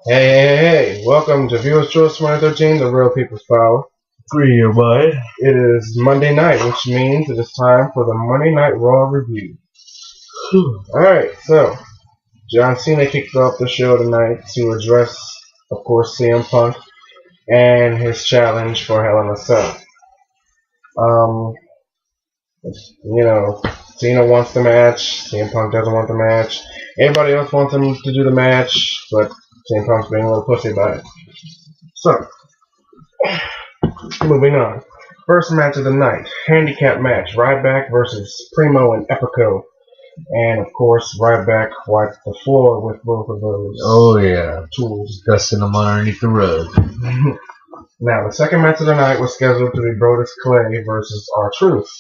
Hey. Welcome to Viewers Choice 2013, The Real People's Power. Agree, your boy. It is Monday night, which means it is time for the Monday Night Raw review. Alright, so John Cena kicked off the show tonight to address, of course, CM Punk and his challenge for Hell in a Cell. Cena wants the match, CM Punk doesn't want the match. Everybody else wants him to do the match, but CM Punk's being a little pussy about it. So, moving on. First match of the night, handicap match, Ryback versus Primo and Epico. And of course, Ryback wiped the floor with both of those tools. Dusting them underneath the rug. Now, the second match of the night was scheduled to be Brodus Clay versus R-Truth.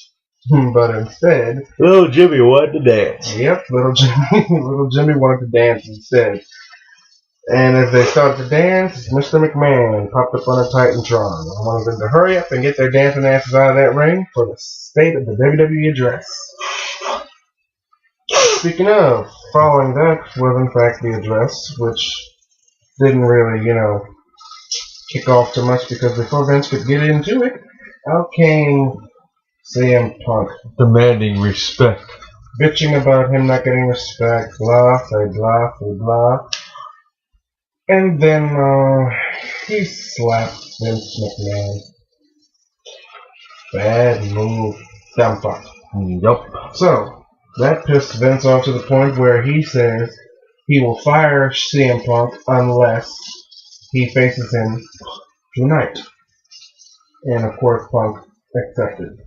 But instead, Little Jimmy wanted to dance. Yep, little Jimmy wanted to dance instead. And as they started to dance, Mr. McMahon popped up on a Titantron. I wanted them to hurry up and get their dancing asses out of that ring for the state of the WWE address. Speaking of, following that was in fact the address, which didn't really, kick off too much because before Vince could get into it, out came CM Punk. Demanding respect. Bitching about him not getting respect, blah, say blah, say blah. And then he slapped Vince McMahon. Bad move. Dumb fuck. Yup. So, that pissed Vince off to the point where he says he will fire CM Punk unless he faces him tonight. And of course, Punk accepted.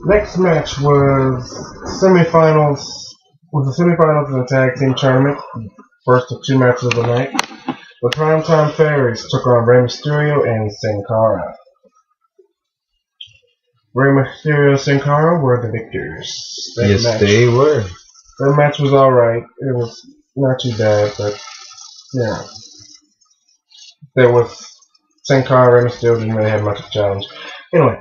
Next match was the semifinals of the tag team tournament. First of two matches of the night. The Primetime Fairies took on Rey Mysterio and Sin Cara. Rey Mysterio and Sin Cara were the victors. They were. That match was alright. It was not too bad, but yeah. There was Sin Cara, Rey Mysterio didn't really have much of a challenge. Anyway.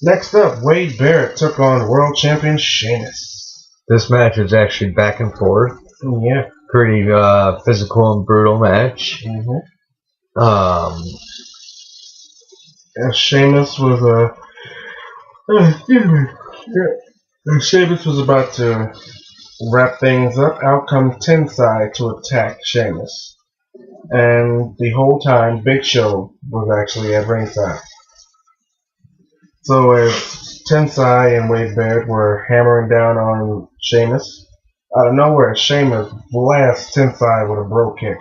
Next up, Wade Barrett took on World Champion Sheamus. This match was actually back and forth. Yeah. Pretty physical and brutal match. Mm-hmm. Sheamus was Sheamus was about to wrap things up. Out come Tensai to attack Sheamus. And the whole time, Big Show was actually at ringside. So as Tensai and Wade Barrett were hammering down on Sheamus, out of nowhere, Sheamus blasts Tensai with a bro kick.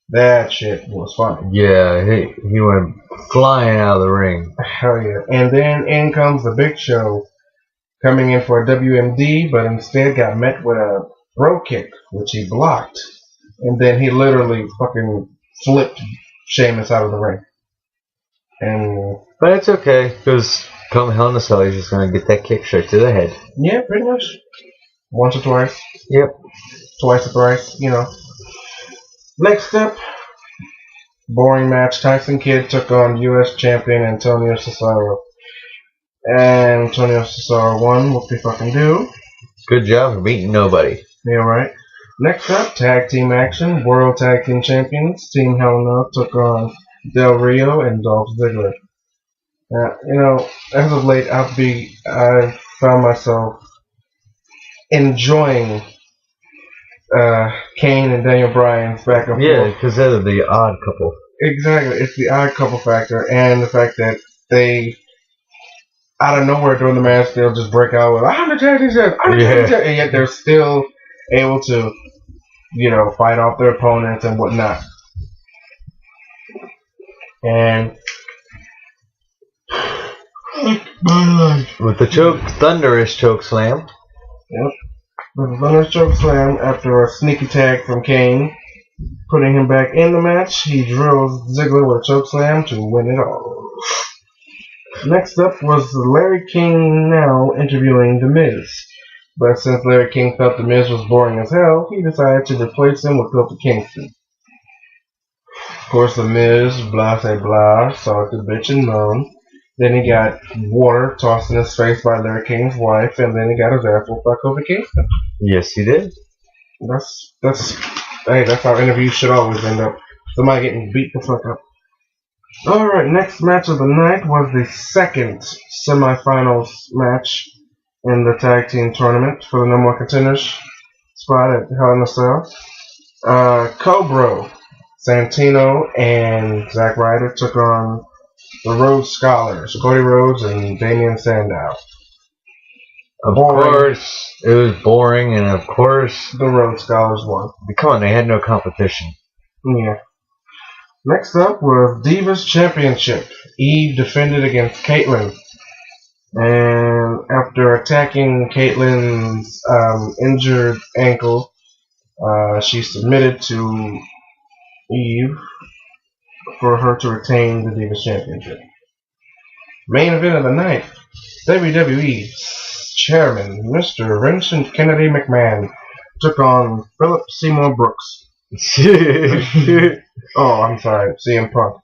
That shit was funny. Yeah, he went flying out of the ring. Hell yeah. And then in comes the Big Show, coming in for a WMD, but instead got met with a bro kick, which he blocked. And then he literally fucking flipped Sheamus out of the ring. But it's okay, because come Hell in a Cell, he's just going to get that kick straight to the head. Yeah, pretty much. Once or twice. Yep. Twice or thrice, Next up, boring match. Tyson Kidd took on U.S. champion Antonio Cesaro. And Antonio Cesaro won. What they fucking do? Good job for beating nobody. Yeah, right. Next up, tag team action. World Tag Team Champions Team Hell No took on Del Rio and Dolph Ziggler. As of late, I found myself enjoying Kane and Daniel Bryan's back and forth. Yeah, because they're the odd couple. Exactly. It's the odd couple factor, and the fact that they, out of nowhere during the match, they'll just break out with, I'm the tag team champion, and yet they're still able to, fight off their opponents and whatnot. And with the thunderous choke slam. Yep. With a thunderous choke slam after a sneaky tag from Kane, putting him back in the match, he drills Ziggler with a choke slam to win it all. Next up was Larry King now interviewing The Miz. But since Larry King felt The Miz was boring as hell, he decided to replace him with Kofi Kingston. Of course, The Miz, blah, say blah, saw the bitch and moan. Then he got water tossed in his face by Larry King's wife, and then he got his ass whooped by Kofi Kingston. Yes, he did. That's Hey, that's how interviews should always end up. Somebody getting beat the fuck up. Alright, next match of the night was the second semifinals match in the tag team tournament for the No More Contenders spot at Hell in a Cell. Cobra, Santino, and Zack Ryder took on the Rhodes Scholars, Cody Rhodes and Damian Sandow. Of course, it was boring, and of course, the Rhodes Scholars won. Come on, they had no competition. Yeah. Next up was Divas Championship. Eve defended against Caitlyn. And after attacking Caitlyn's injured ankle, she submitted to Eve for her to retain the Divas Championship. Main event of the night, WWE's chairman, Mr. Vincent Kennedy McMahon, took on Philip Seymour Brooks. Oh, I'm sorry, CM Punk.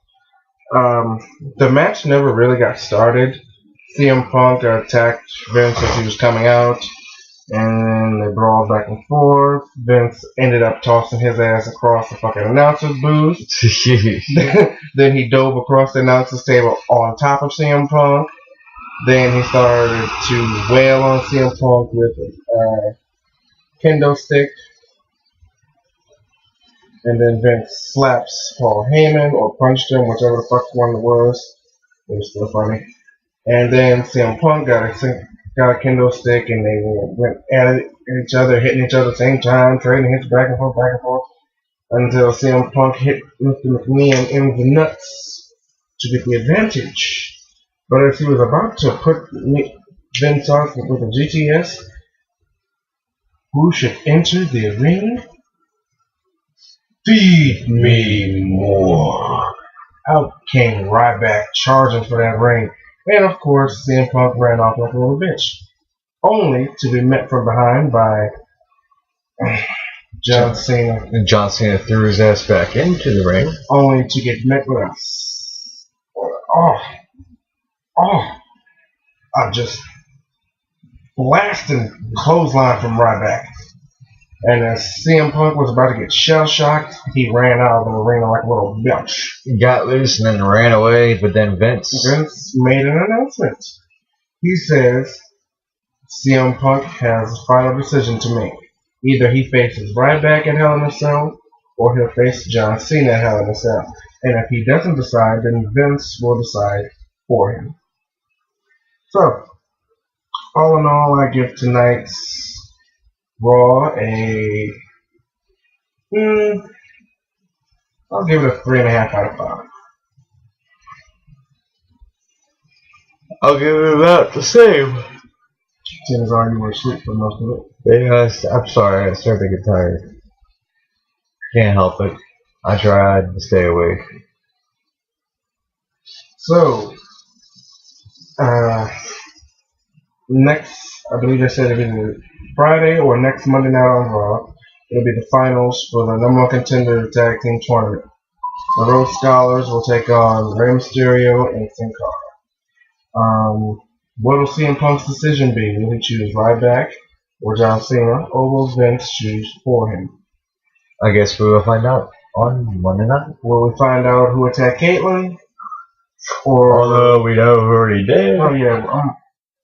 The match never really got started. CM Punk attacked Vince as he was coming out, and they brawled back and forth. Vince ended up tossing his ass across the fucking announcer's booth. Then he dove across the announcer's table on top of CM Punk. Then he started to wail on CM Punk with a kendo stick. And then Vince slaps Paul Heyman or punched him, whichever the fuck one it was. It was still funny. And then CM Punk got a kendo stick, and they went at each other, hitting each other at the same time, trading hits back and forth, until CM Punk hit Mr. McMahon in the nuts to get the advantage. But as he was about to put Vince off with a GTS, who should enter the ring? Feed me more. Out came Ryback charging for that ring. And of course, CM Punk ran off like a little bitch. Only to be met from behind by John Cena. And John Cena threw his ass back into the ring. Only to get met with a just blasting clothesline from Ryback. And as CM Punk was about to get shell-shocked, he ran out of the arena like a little bitch. He got loose and then ran away, but then Vince made an announcement. He says CM Punk has a final decision to make. Either he faces Ryback at Hell in a Cell, or he'll face John Cena at Hell in a Cell. And if he doesn't decide, then Vince will decide for him. So, all in all, I give tonight's Raw I'll give it a 3.5 out of 5. I'll give it about the same. Seems already were asleep for most of it. Yeah, I'm sorry, I started to get tired. Can't help it. I tried to stay awake. So, next, I believe I said either Friday or next Monday night on Raw, it'll be the finals for the number one contender tag team tournament. The Rhodes Scholars will take on Rey Mysterio and Sin Cara. What will CM Punk's decision be? Will he choose Ryback or John Cena, or will Vince choose for him? I guess we will find out on Monday night. Will we find out who attacked Caitlyn? Or although we know who already did. Oh yeah,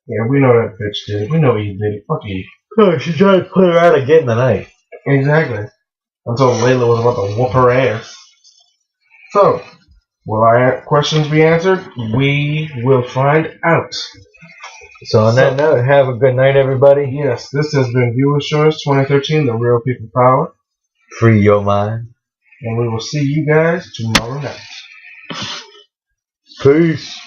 yeah, we know that bitch did. We know he did it. Fuck you. Oh, she tried to put her out again tonight. Exactly. Until Layla was about to whoop her ass. So, will our questions be answered? We will find out. So on that note, have a good night, everybody. Yes, this has been Viewer Assurance 2013, The Real People Power. Free your mind. And we will see you guys tomorrow night. Peace.